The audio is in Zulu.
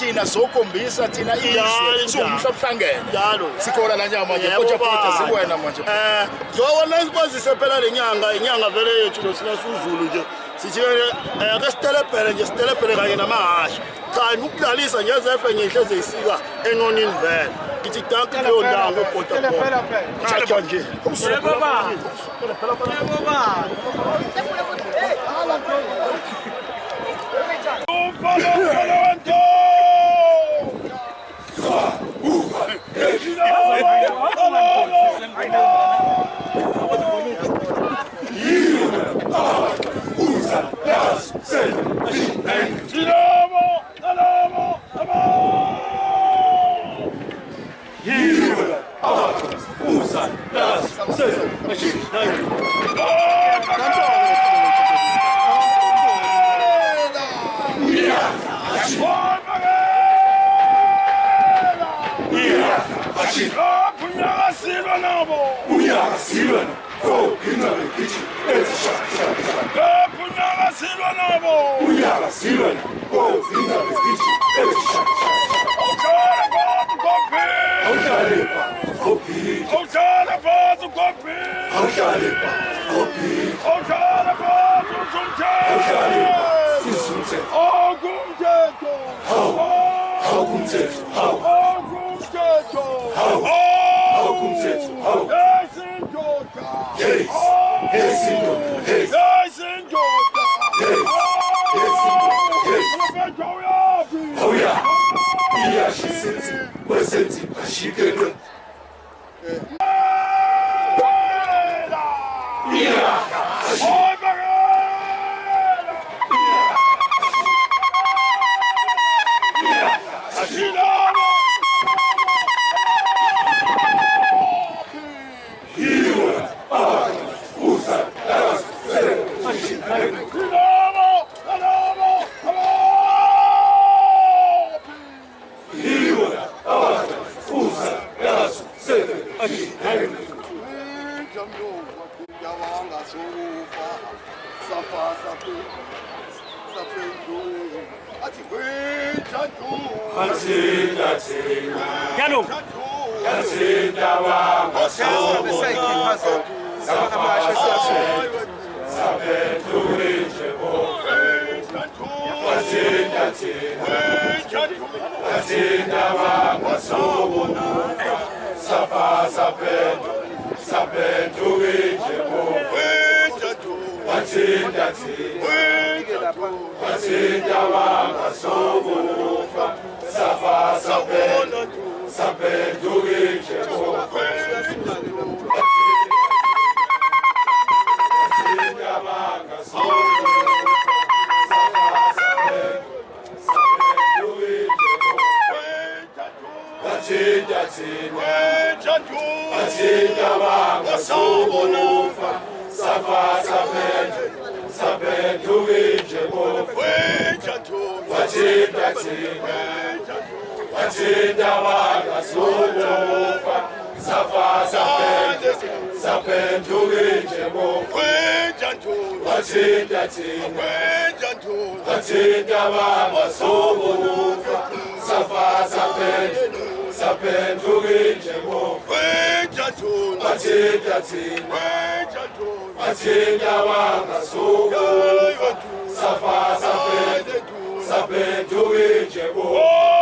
Thina sokombisa thina izwe sumhlabhlangene sikhola la nyama nje pocha sikwena manje ngiyabona isibazise phela lenyanga vele yethu lo sina suZulu nje sithi ake sitelepele nje sitelepele kanye namahasha cha ukudlalisa nje ezefe ngihleze isika enonini vele ngithi danke leyo ndawo pocha cha nje baba Safa, wathinta wangasulufa safa saphenduka injemofu wathinta thina wathinta wangasulufa safa saphenduka injemofu wathinta thina wathinta wangasulufa safa saphenduka injemofu